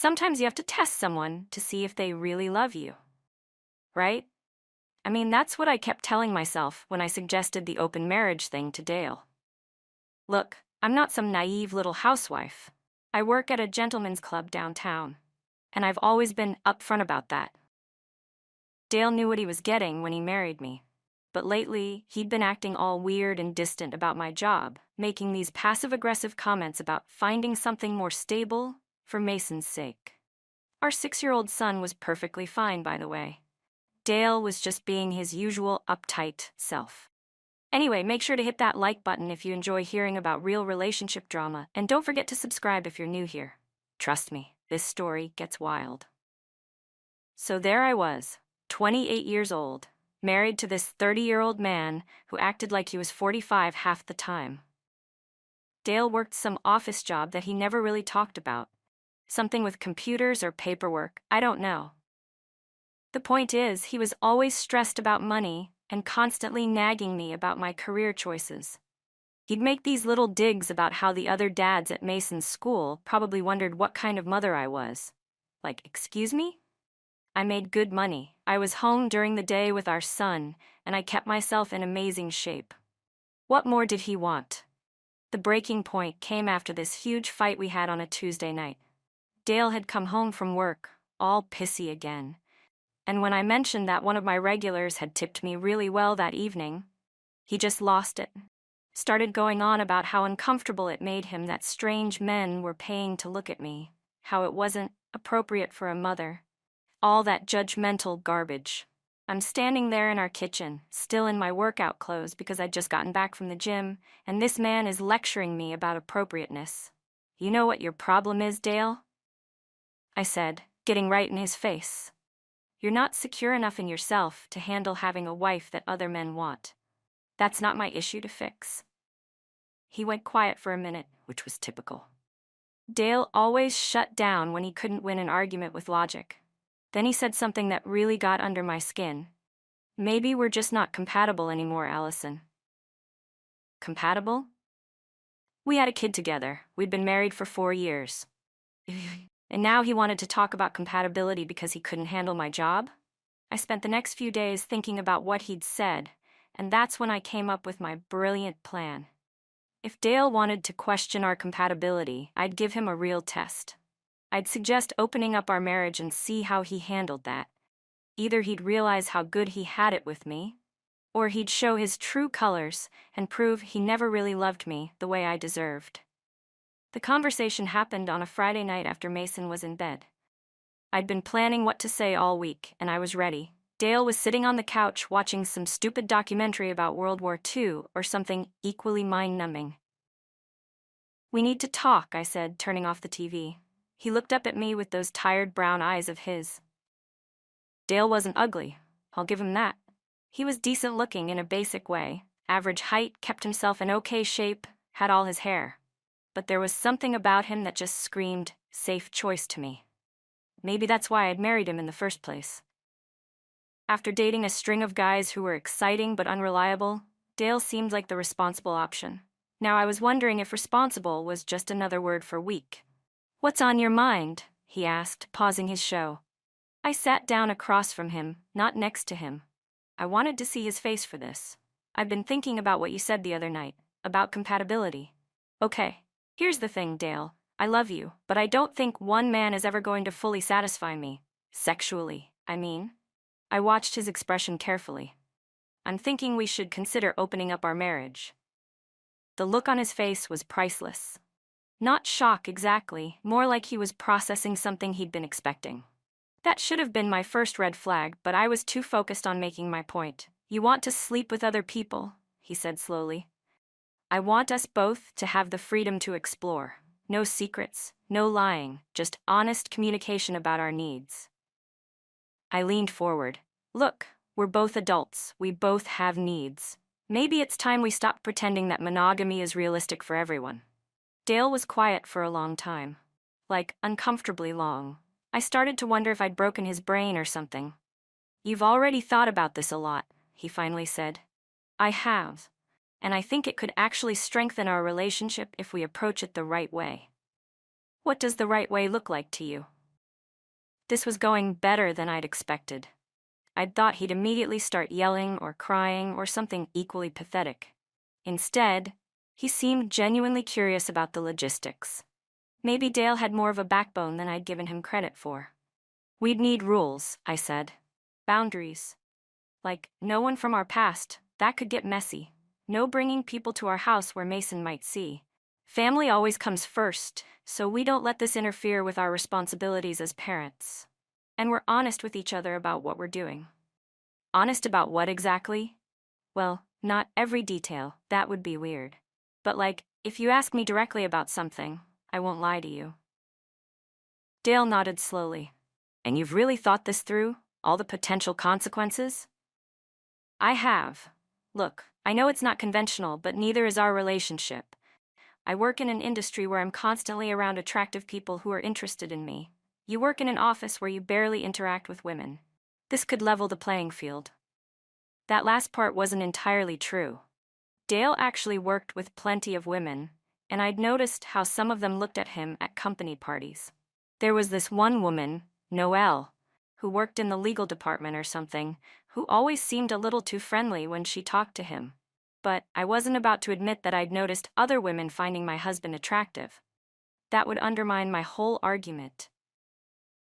Sometimes you have to test someone to see if they really love you, right? I mean, that's what I kept telling myself when I suggested the open marriage thing to Dale. Look, I'm not some naive little housewife. I work at a gentleman's club downtown, and I've always been upfront about that. Dale knew what he was getting when he married me, but lately he'd been acting all weird and distant about my job, making these passive-aggressive comments about finding something more stable for Mason's sake. Our 6-year-old son was perfectly fine, by the way. Dale was just being his usual uptight self. Anyway, make sure to hit that like button if you enjoy hearing about real relationship drama, and don't forget to subscribe if you're new here. Trust me, this story gets wild. So there I was, 28 years old, married to this 30-year-old man who acted like he was 45 half the time. Dale worked some office job that he never really talked about. Something with computers or paperwork, I don't know. The point is, he was always stressed about money and constantly nagging me about my career choices. He'd make these little digs about how the other dads at Mason's school probably wondered what kind of mother I was. Like, excuse me? I made good money. I was home during the day with our son, and I kept myself in amazing shape. What more did he want? The breaking point came after this huge fight we had on a Tuesday night. Dale had come home from work, all pissy again. And when I mentioned that one of my regulars had tipped me really well that evening, he just lost it. Started going on about how uncomfortable it made him that strange men were paying to look at me, how it wasn't appropriate for a mother. All that judgmental garbage. I'm standing there in our kitchen, still in my workout clothes because I'd just gotten back from the gym, and this man is lecturing me about appropriateness. You know what your problem is, Dale? I said, getting right in his face. You're not secure enough in yourself to handle having a wife that other men want. That's not my issue to fix. He went quiet for a minute, which was typical. Dale always shut down when he couldn't win an argument with logic. Then he said something that really got under my skin. Maybe we're just not compatible anymore, Allison. Compatible? We had a kid together. We'd been married for 4 years. And now he wanted to talk about compatibility because he couldn't handle my job? I spent the next few days thinking about what he'd said, and that's when I came up with my brilliant plan. If Dale wanted to question our compatibility, I'd give him a real test. I'd suggest opening up our marriage and see how he handled that. Either he'd realize how good he had it with me, or he'd show his true colors and prove he never really loved me the way I deserved. The conversation happened on a Friday night after Mason was in bed. I'd been planning what to say all week, and I was ready. Dale was sitting on the couch watching some stupid documentary about World War II or something equally mind-numbing. We need to talk, I said, turning off the TV. He looked up at me with those tired brown eyes of his. Dale wasn't ugly, I'll give him that. He was decent-looking in a basic way, average height, kept himself in okay shape, had all his hair. But there was something about him that just screamed, safe choice to me. Maybe that's why I'd married him in the first place. After dating a string of guys who were exciting but unreliable, Dale seemed like the responsible option. Now I was wondering if responsible was just another word for weak. What's on your mind? He asked, pausing his show. I sat down across from him, not next to him. I wanted to see his face for this. I've been thinking about what you said the other night, about compatibility. Okay. Here's the thing, Dale. I love you, but I don't think one man is ever going to fully satisfy me. Sexually, I mean. I watched his expression carefully. I'm thinking we should consider opening up our marriage. The look on his face was priceless. Not shock exactly, more like he was processing something he'd been expecting. That should have been my first red flag, but I was too focused on making my point. You want to sleep with other people, he said slowly. I want us both to have the freedom to explore. No secrets, no lying, just honest communication about our needs. I leaned forward. Look, we're both adults. We both have needs. Maybe it's time we stop pretending that monogamy is realistic for everyone. Dale was quiet for a long time. Like, uncomfortably long. I started to wonder if I'd broken his brain or something. You've already thought about this a lot, he finally said. I have. And I think it could actually strengthen our relationship if we approach it the right way. What does the right way look like to you? This was going better than I'd expected. I'd thought he'd immediately start yelling or crying or something equally pathetic. Instead, he seemed genuinely curious about the logistics. Maybe Dale had more of a backbone than I'd given him credit for. We'd need rules, I said. Boundaries. Like, no one from our past, that could get messy. No bringing people to our house where Mason might see. Family always comes first, so we don't let this interfere with our responsibilities as parents. And we're honest with each other about what we're doing. Honest about what exactly? Well, not every detail, that would be weird. But like, if you ask me directly about something, I won't lie to you. Dale nodded slowly. And you've really thought this through? All the potential consequences? I have. Look, I know it's not conventional, but neither is our relationship. I work in an industry where I'm constantly around attractive people who are interested in me. You work in an office where you barely interact with women. This could level the playing field. That last part wasn't entirely true. Dale actually worked with plenty of women, and I'd noticed how some of them looked at him at company parties. There was this one woman, Noelle, who worked in the legal department or something, who always seemed a little too friendly when she talked to him. But I wasn't about to admit that I'd noticed other women finding my husband attractive. That would undermine my whole argument.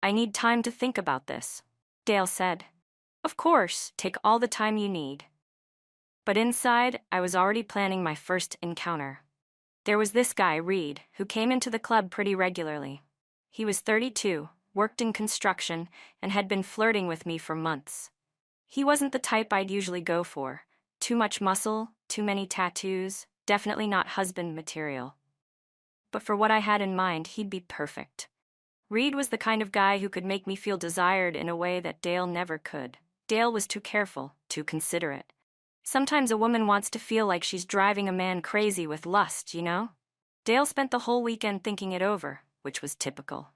I need time to think about this, Dale said. Of course, take all the time you need. But inside, I was already planning my first encounter. There was this guy, Reed, who came into the club pretty regularly. He was 32, worked in construction, and had been flirting with me for months. He wasn't the type I'd usually go for. Too much muscle, too many tattoos, definitely not husband material. But for what I had in mind, he'd be perfect. Reed was the kind of guy who could make me feel desired in a way that Dale never could. Dale was too careful, too considerate. Sometimes a woman wants to feel like she's driving a man crazy with lust, you know? Dale spent the whole weekend thinking it over, which was typical.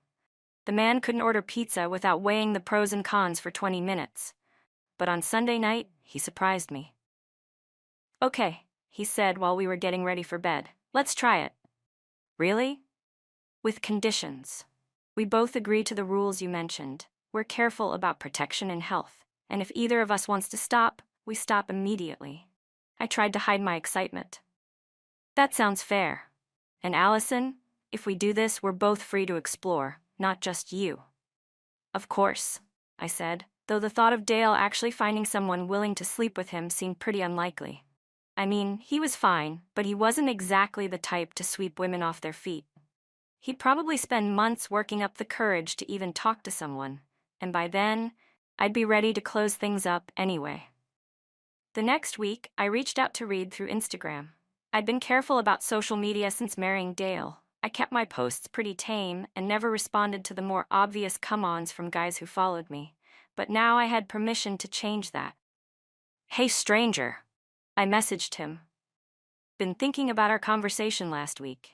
The man couldn't order pizza without weighing the pros and cons for 20 minutes. But on Sunday night, he surprised me. Okay, he said while we were getting ready for bed. Let's try it. Really? With conditions. We both agree to the rules you mentioned. We're careful about protection and health. And if either of us wants to stop, we stop immediately. I tried to hide my excitement. That sounds fair. And Allison, if we do this, we're both free to explore, not just you. Of course, I said, though the thought of Dale actually finding someone willing to sleep with him seemed pretty unlikely. I mean, he was fine, but he wasn't exactly the type to sweep women off their feet. He'd probably spend months working up the courage to even talk to someone, and by then, I'd be ready to close things up anyway. The next week, I reached out to Reed through Instagram. I'd been careful about social media since marrying Dale. I kept my posts pretty tame and never responded to the more obvious come-ons from guys who followed me. But now I had permission to change that. Hey stranger, I messaged him. Been thinking about our conversation last week.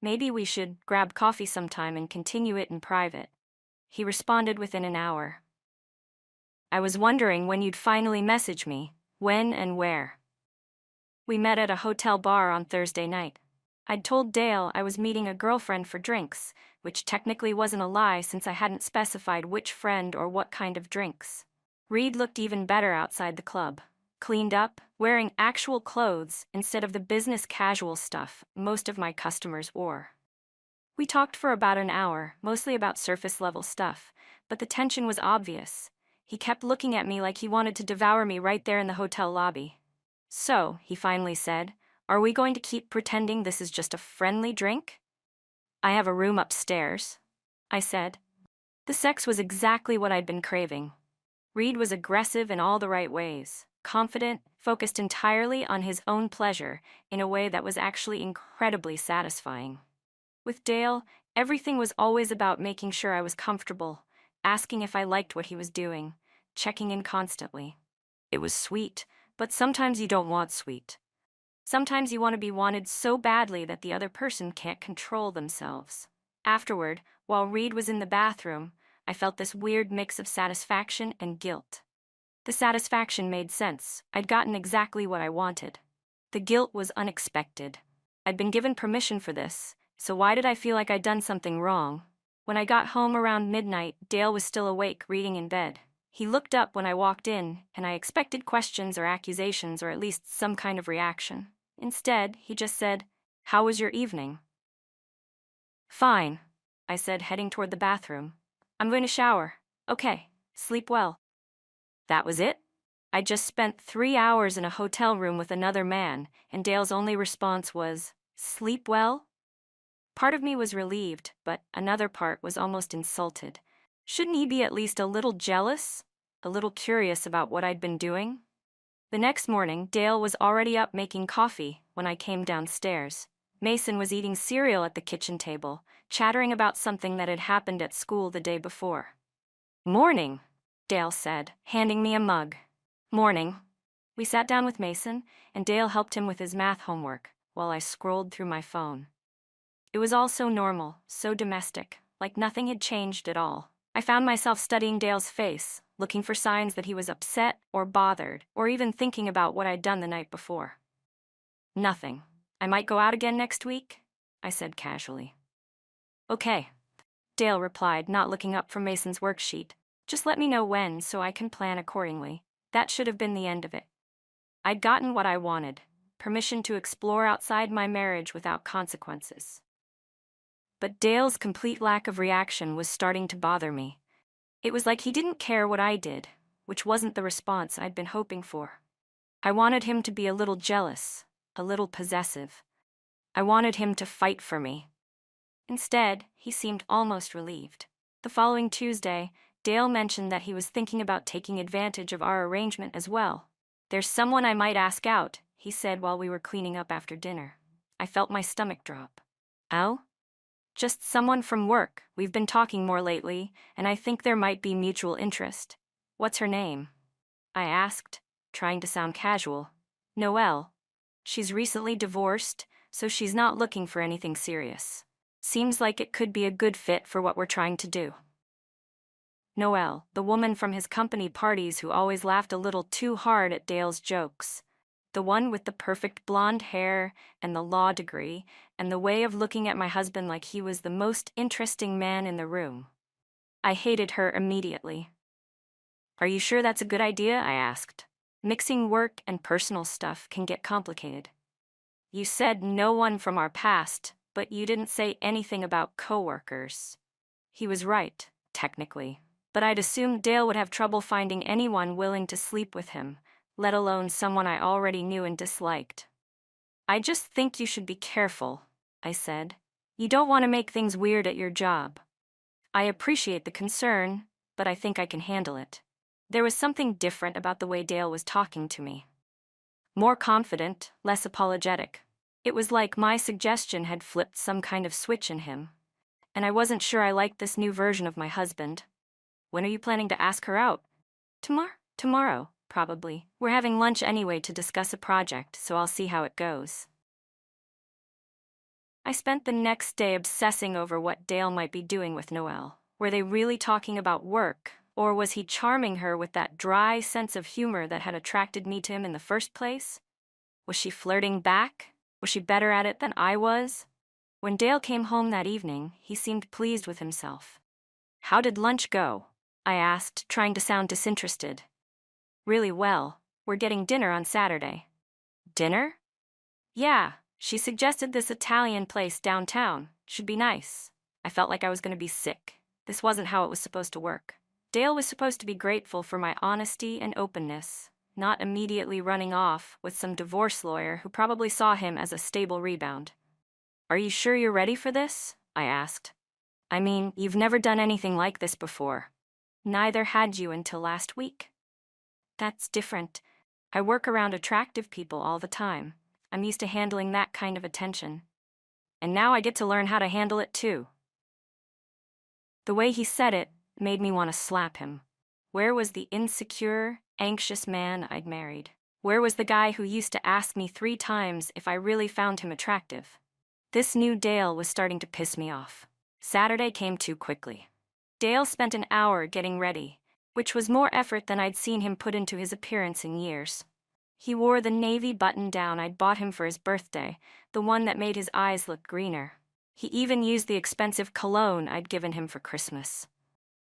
Maybe we should grab coffee sometime and continue it in private. He responded within an hour. I was wondering when you'd finally message me, when and where. We met at a hotel bar on Thursday night. I'd told Dale I was meeting a girlfriend for drinks, which technically wasn't a lie since I hadn't specified which friend or what kind of drinks. Reed looked even better outside the club. Cleaned up, wearing actual clothes instead of the business casual stuff most of my customers wore. We talked for about an hour, mostly about surface-level stuff, but the tension was obvious. He kept looking at me like he wanted to devour me right there in the hotel lobby. So, he finally said, are we going to keep pretending this is just a friendly drink? I have a room upstairs, I said. The sex was exactly what I'd been craving. Reed was aggressive in all the right ways. Confident, focused entirely on his own pleasure in a way that was actually incredibly satisfying. With Dale, everything was always about making sure I was comfortable, asking if I liked what he was doing, checking in constantly. It was sweet, but sometimes you don't want sweet. Sometimes you want to be wanted so badly that the other person can't control themselves. Afterward, while Reed was in the bathroom, I felt this weird mix of satisfaction and guilt. The satisfaction made sense. I'd gotten exactly what I wanted. The guilt was unexpected. I'd been given permission for this, so why did I feel like I'd done something wrong? When I got home around midnight, Dale was still awake, reading in bed. He looked up when I walked in, and I expected questions or accusations or at least some kind of reaction. Instead, he just said, "How was your evening?" "Fine," I said, heading toward the bathroom. "I'm going to shower." "Okay, sleep well." That was it? I just spent 3 hours in a hotel room with another man, and Dale's only response was, "Sleep well?" Part of me was relieved, but another part was almost insulted. Shouldn't he be at least a little jealous? A little curious about what I'd been doing? The next morning, Dale was already up making coffee when I came downstairs. Mason was eating cereal at the kitchen table, chattering about something that had happened at school the day before. "Morning," Dale said, handing me a mug. "Morning." We sat down with Mason, and Dale helped him with his math homework while I scrolled through my phone. It was all so normal, so domestic, like nothing had changed at all. I found myself studying Dale's face, looking for signs that he was upset or bothered, or even thinking about what I'd done the night before. "Nothing. I might go out again next week," I said casually. "Okay," Dale replied, not looking up from Mason's worksheet. "Just let me know when so I can plan accordingly." That should have been the end of it. I'd gotten what I wanted, permission to explore outside my marriage without consequences. But Dale's complete lack of reaction was starting to bother me. It was like he didn't care what I did, which wasn't the response I'd been hoping for. I wanted him to be a little jealous, a little possessive. I wanted him to fight for me. Instead, he seemed almost relieved. The following Tuesday, Dale mentioned that he was thinking about taking advantage of our arrangement as well. "There's someone I might ask out," he said while we were cleaning up after dinner. I felt my stomach drop. "Oh?" "Just someone from work. We've been talking more lately, and I think there might be mutual interest." "What's her name?" I asked, trying to sound casual. "Noelle. She's recently divorced, so she's not looking for anything serious. Seems like it could be a good fit for what we're trying to do." Noelle, the woman from his company parties who always laughed a little too hard at Dale's jokes. The one with the perfect blonde hair and the law degree and the way of looking at my husband like he was the most interesting man in the room. I hated her immediately. "Are you sure that's a good idea?" I asked. "Mixing work and personal stuff can get complicated." "You said no one from our past, but you didn't say anything about coworkers." He was right, technically, but I'd assumed Dale would have trouble finding anyone willing to sleep with him, let alone someone I already knew and disliked. "I just think you should be careful," I said. "You don't want to make things weird at your job." "I appreciate the concern, but I think I can handle it." There was something different about the way Dale was talking to me. More confident, less apologetic. It was like my suggestion had flipped some kind of switch in him. And I wasn't sure I liked this new version of my husband. "When are you planning to ask her out?" Tomorrow, probably. We're having lunch anyway to discuss a project, so I'll see how it goes." I spent the next day obsessing over what Dale might be doing with Noelle. Were they really talking about work, or was he charming her with that dry sense of humor that had attracted me to him in the first place? Was she flirting back? Was she better at it than I was? When Dale came home that evening, he seemed pleased with himself. "How did lunch go?" I asked, trying to sound disinterested. "Really well. We're getting dinner on Saturday." "Dinner?" "Yeah, she suggested this Italian place downtown. Should be nice." I felt like I was going to be sick. This wasn't how it was supposed to work. Dale was supposed to be grateful for my honesty and openness, not immediately running off with some divorce lawyer who probably saw him as a stable rebound. "Are you sure you're ready for this?" I asked. "I mean, you've never done anything like this before." "Neither had you until last week." "That's different. I work around attractive people all the time. I'm used to handling that kind of attention. And now I get to learn how to handle it too." The way he said it made me want to slap him. Where was the insecure, anxious man I'd married? Where was the guy who used to ask me 3 times if I really found him attractive? This new Dale was starting to piss me off. Saturday came too quickly. Dale spent an hour getting ready, which was more effort than I'd seen him put into his appearance in years. He wore the navy button-down I'd bought him for his birthday, the one that made his eyes look greener. He even used the expensive cologne I'd given him for Christmas.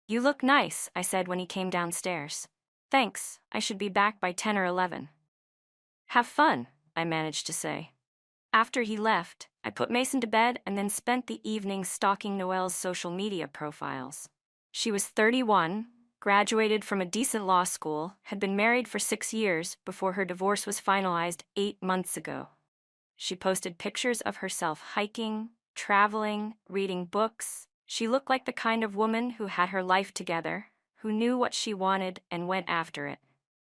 "You look nice," I said when he came downstairs. "Thanks, I should be back by 10 or 11. "Have fun," I managed to say. After he left, I put Mason to bed and then spent the evening stalking Noelle's social media profiles. She was 31, graduated from a decent law school, had been married for 6 years before her divorce was finalized 8 months ago. She posted pictures of herself hiking, traveling, reading books. She looked like the kind of woman who had her life together, who knew what she wanted and went after it.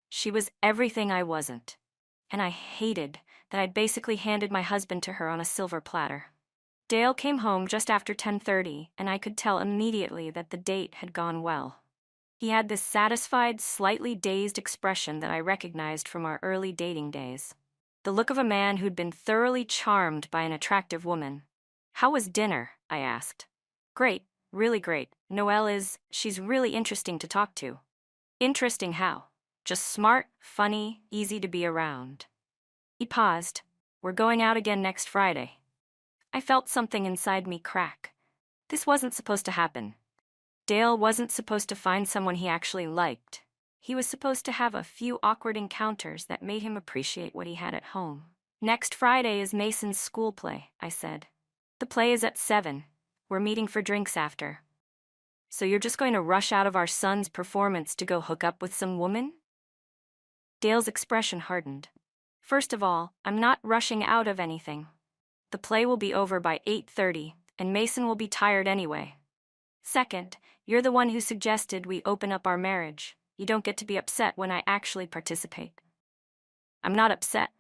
She was everything I wasn't. And I hated that I'd basically handed my husband to her on a silver platter. Dale came home just after 10:30, and I could tell immediately that the date had gone well. He had this satisfied, slightly dazed expression that I recognized from our early dating days. The look of a man who'd been thoroughly charmed by an attractive woman. "How was dinner?" I asked. "Great, really great. She's really interesting to talk to." "Interesting how?" "Just smart, funny, easy to be around." He paused. "We're going out again next Friday." I felt something inside me crack. This wasn't supposed to happen. Dale wasn't supposed to find someone he actually liked. He was supposed to have a few awkward encounters that made him appreciate what he had at home. "Next Friday is Mason's school play," I said. "The play is at 7. We're meeting for drinks after." "So you're just going to rush out of our son's performance to go hook up with some woman?" Dale's expression hardened. "First of all, I'm not rushing out of anything. The play will be over by 8:30, and Mason will be tired anyway. Second, you're the one who suggested we open up our marriage. You don't get to be upset when I actually participate." "I'm not upset.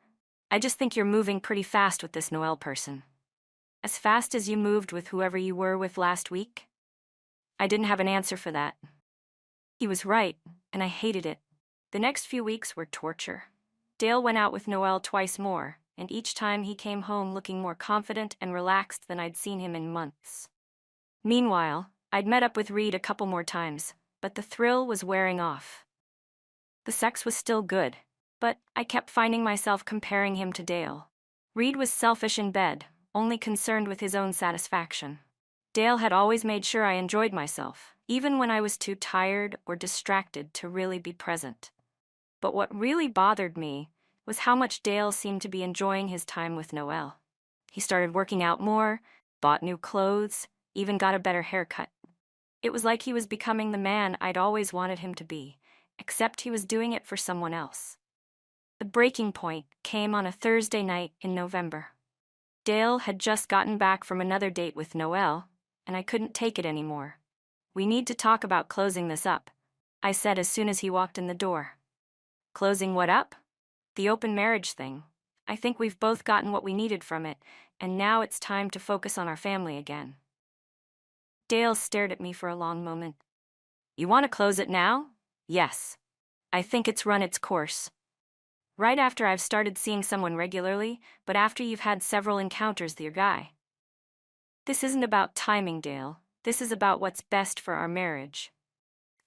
I just think you're moving pretty fast with this Noelle person." "As fast as you moved with whoever you were with last week?" I didn't have an answer for that. He was right, and I hated it. The next few weeks were torture. Dale went out with Noelle twice more, and each time he came home looking more confident and relaxed than I'd seen him in months. Meanwhile, I'd met up with Reed a couple more times, but the thrill was wearing off. The sex was still good, but I kept finding myself comparing him to Dale. Reed was selfish in bed, only concerned with his own satisfaction. Dale had always made sure I enjoyed myself, even when I was too tired or distracted to really be present. But what really bothered me was how much Dale seemed to be enjoying his time with Noelle. He started working out more, bought new clothes, even got a better haircut. It was like he was becoming the man I'd always wanted him to be, except he was doing it for someone else. The breaking point came on a Thursday night in November. Dale had just gotten back from another date with Noelle, and I couldn't take it anymore. "We need to talk about closing this up," I said as soon as he walked in the door. "Closing what up?" "The open marriage thing. I think we've both gotten what we needed from it, and now it's time to focus on our family again." Dale stared at me for a long moment. "You want to close it now?" "Yes. I think it's run its course. Right after I've started seeing someone regularly, but after you've had several encounters with your guy." "This isn't about timing, Dale. This is about what's best for our marriage."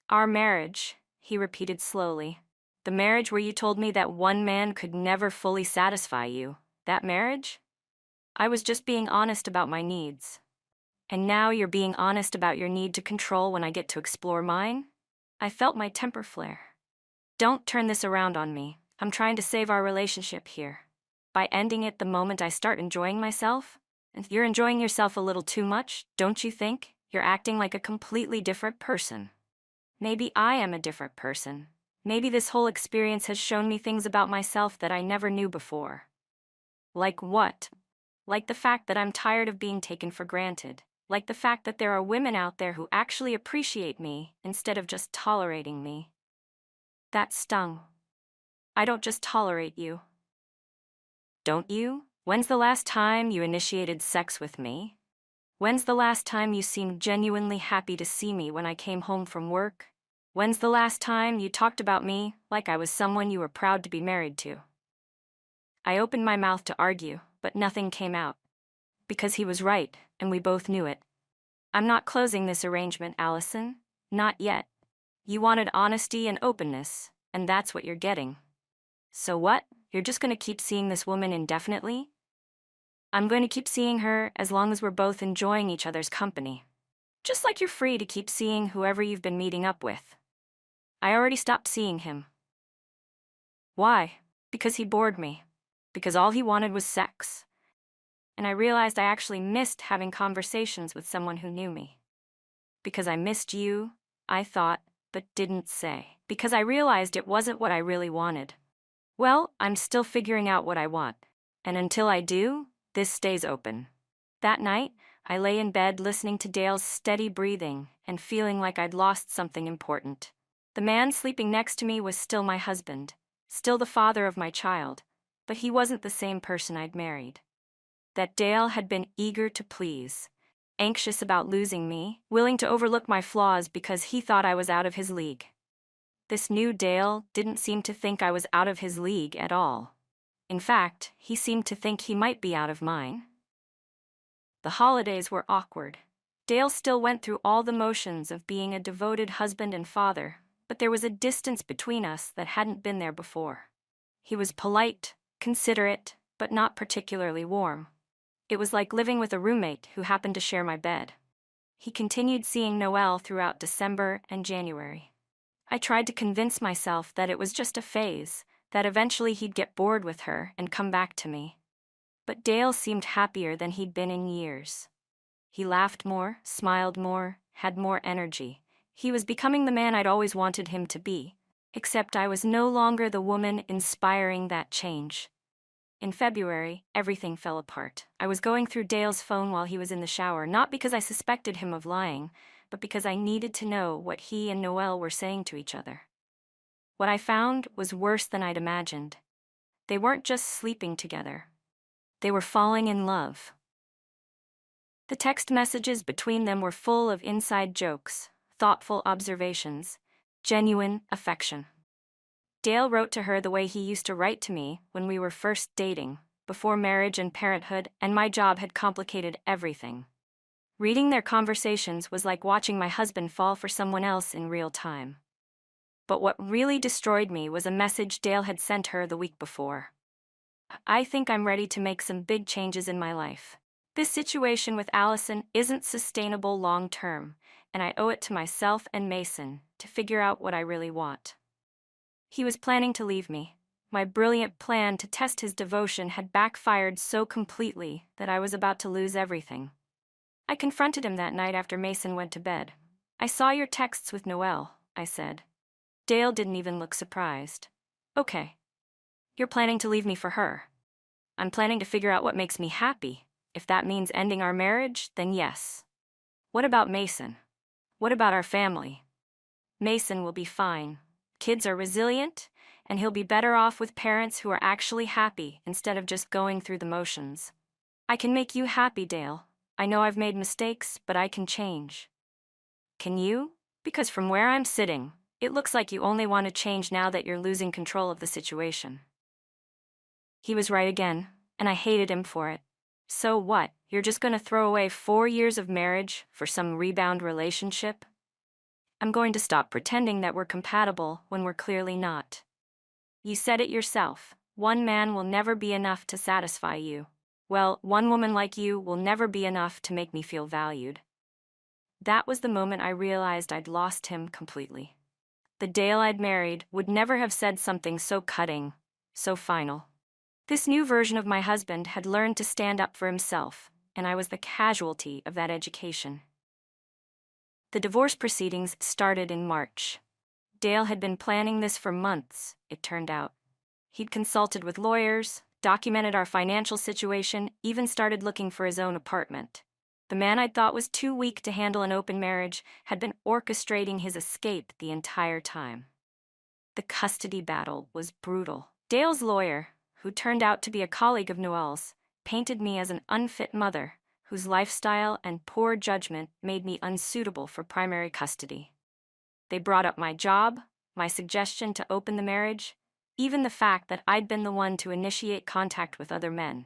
"Our marriage," he repeated slowly. "The marriage where you told me that one man could never fully satisfy you. That marriage? I was just being honest about my needs. And now you're being honest about your need to control when I get to explore mine?" I felt my temper flare. "Don't turn this around on me. I'm trying to save our relationship here. By ending it the moment I start enjoying myself? And you're enjoying yourself a little too much, don't you think? You're acting like a completely different person." Maybe I am a different person. Maybe this whole experience has shown me things about myself that I never knew before. Like what? Like the fact that I'm tired of being taken for granted. Like the fact that there are women out there who actually appreciate me instead of just tolerating me. That stung. "I don't just tolerate you." "Don't you? When's the last time you initiated sex with me? When's the last time you seemed genuinely happy to see me when I came home from work? When's the last time you talked about me like I was someone you were proud to be married to?" I opened my mouth to argue, but nothing came out. Because he was right, and we both knew it. "I'm not closing this arrangement, Allison. Not yet. You wanted honesty and openness, and that's what you're getting. So what? You're just going to keep seeing this woman indefinitely?" I'm going to keep seeing her as long as we're both enjoying each other's company. Just like you're free to keep seeing whoever you've been meeting up with. I already stopped seeing him. Why? Because he bored me. Because all he wanted was sex. And I realized I actually missed having conversations with someone who knew me. Because I missed you, I thought, but didn't say. Because I realized it wasn't what I really wanted. Well, I'm still figuring out what I want. And until I do, this stays open. That night, I lay in bed listening to Dale's steady breathing and feeling like I'd lost something important. The man sleeping next to me was still my husband, still the father of my child, but he wasn't the same person I'd married. That Dale had been eager to please, anxious about losing me, willing to overlook my flaws because he thought I was out of his league. This new Dale didn't seem to think I was out of his league at all. In fact, he seemed to think he might be out of mine. The holidays were awkward. Dale still went through all the motions of being a devoted husband and father, but there was a distance between us that hadn't been there before. He was polite, considerate, but not particularly warm. It was like living with a roommate who happened to share my bed. He continued seeing Noelle throughout December and January. I tried to convince myself that it was just a phase, that eventually he'd get bored with her and come back to me. But Dale seemed happier than he'd been in years. He laughed more, smiled more, had more energy. He was becoming the man I'd always wanted him to be, except I was no longer the woman inspiring that change. In February, everything fell apart. I was going through Dale's phone while he was in the shower, not because I suspected him of lying, but because I needed to know what he and Noelle were saying to each other. What I found was worse than I'd imagined. They weren't just sleeping together. They were falling in love. The text messages between them were full of inside jokes, thoughtful observations, genuine affection. Dale wrote to her the way he used to write to me when we were first dating, before marriage and parenthood, and my job had complicated everything. Reading their conversations was like watching my husband fall for someone else in real time. But what really destroyed me was a message Dale had sent her the week before. I think I'm ready to make some big changes in my life. This situation with Allison isn't sustainable long term, and I owe it to myself and Mason to figure out what I really want. He was planning to leave me. My brilliant plan to test his devotion had backfired so completely that I was about to lose everything. I confronted him that night after Mason went to bed. I saw your texts with Noelle, I said. Dale didn't even look surprised. Okay. You're planning to leave me for her. I'm planning to figure out what makes me happy. If that means ending our marriage, then yes. What about Mason? What about our family? Mason will be fine. Kids are resilient, and he'll be better off with parents who are actually happy instead of just going through the motions. I can make you happy, Dale. I know I've made mistakes, but I can change. Can you? Because from where I'm sitting, it looks like you only want to change now that you're losing control of the situation. He was right again, and I hated him for it. So what? You're just going to throw away 4 years of marriage for some rebound relationship? I'm going to stop pretending that we're compatible when we're clearly not. You said it yourself. One man will never be enough to satisfy you. Well, one woman like you will never be enough to make me feel valued. That was the moment I realized I'd lost him completely. The Dale I'd married would never have said something so cutting, so final. This new version of my husband had learned to stand up for himself, and I was the casualty of that education. The divorce proceedings started in March. Dale had been planning this for months, it turned out. He'd consulted with lawyers, documented our financial situation, even started looking for his own apartment. The man I'd thought was too weak to handle an open marriage had been orchestrating his escape the entire time. The custody battle was brutal. Dale's lawyer, who turned out to be a colleague of Noelle's, painted me as an unfit mother, whose lifestyle and poor judgment made me unsuitable for primary custody. They brought up my job, my suggestion to open the marriage, even the fact that I'd been the one to initiate contact with other men.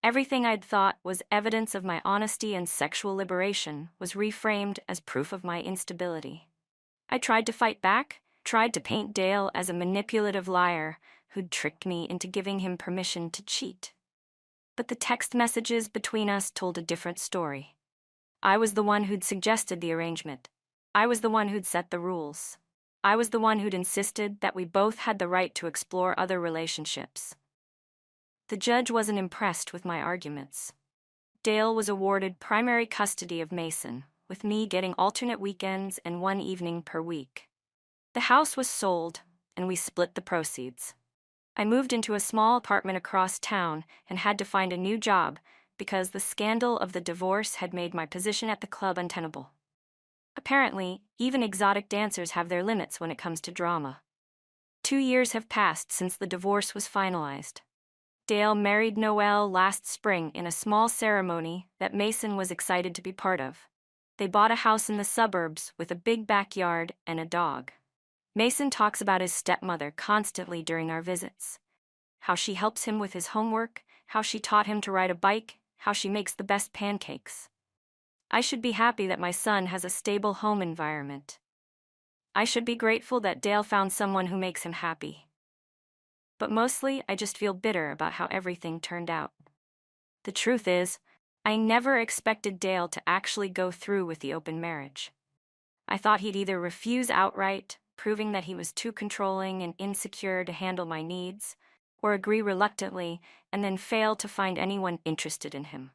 Everything I'd thought was evidence of my honesty and sexual liberation was reframed as proof of my instability. I tried to fight back, tried to paint Dale as a manipulative liar who'd tricked me into giving him permission to cheat. But the text messages between us told a different story. I was the one who'd suggested the arrangement. I was the one who'd set the rules. I was the one who'd insisted that we both had the right to explore other relationships. The judge wasn't impressed with my arguments. Dale was awarded primary custody of Mason, with me getting alternate weekends and one evening per week. The house was sold, and we split the proceeds. I moved into a small apartment across town and had to find a new job because the scandal of the divorce had made my position at the club untenable. Apparently, even exotic dancers have their limits when it comes to drama. 2 years have passed since the divorce was finalized. Dale married Noelle last spring in a small ceremony that Mason was excited to be part of. They bought a house in the suburbs with a big backyard and a dog. Mason talks about his stepmother constantly during our visits. How she helps him with his homework, how she taught him to ride a bike, how she makes the best pancakes. I should be happy that my son has a stable home environment. I should be grateful that Dale found someone who makes him happy. But mostly, I just feel bitter about how everything turned out. The truth is, I never expected Dale to actually go through with the open marriage. I thought he'd either refuse outright, proving that he was too controlling and insecure to handle my needs, or agree reluctantly and then fail to find anyone interested in him.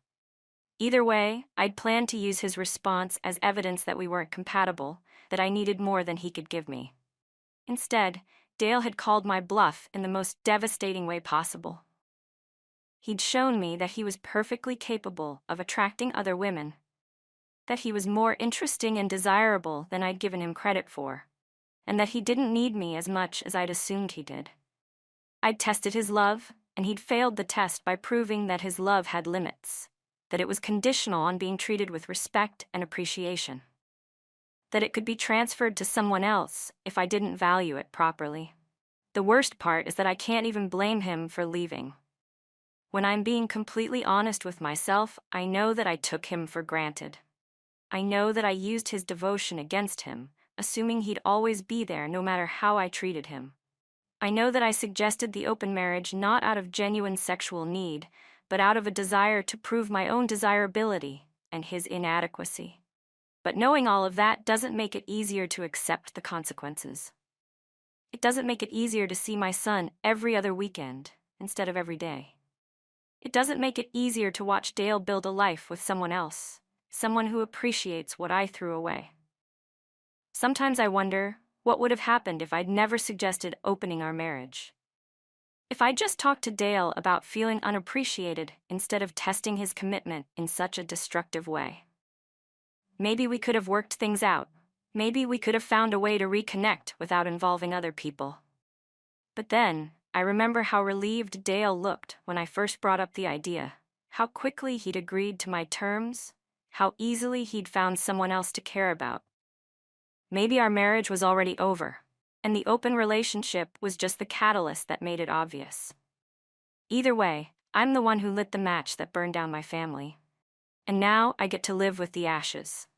Either way, I'd planned to use his response as evidence that we weren't compatible, that I needed more than he could give me. Instead, Dale had called my bluff in the most devastating way possible. He'd shown me that he was perfectly capable of attracting other women, that he was more interesting and desirable than I'd given him credit for, and that he didn't need me as much as I'd assumed he did. I'd tested his love, and he'd failed the test by proving that his love had limits, that it was conditional on being treated with respect and appreciation, that it could be transferred to someone else if I didn't value it properly. The worst part is that I can't even blame him for leaving. When I'm being completely honest with myself, I know that I took him for granted. I know that I used his devotion against him, assuming he'd always be there no matter how I treated him. I know that I suggested the open marriage not out of genuine sexual need, but out of a desire to prove my own desirability and his inadequacy. But knowing all of that doesn't make it easier to accept the consequences. It doesn't make it easier to see my son every other weekend instead of every day. It doesn't make it easier to watch Dale build a life with someone else, someone who appreciates what I threw away. Sometimes I wonder what would have happened if I'd never suggested opening our marriage. If I'd just talked to Dale about feeling unappreciated instead of testing his commitment in such a destructive way. Maybe we could have worked things out. Maybe we could have found a way to reconnect without involving other people. But then, I remember how relieved Dale looked when I first brought up the idea, how quickly he'd agreed to my terms, how easily he'd found someone else to care about. Maybe our marriage was already over, and the open relationship was just the catalyst that made it obvious. Either way, I'm the one who lit the match that burned down my family. And now I get to live with the ashes.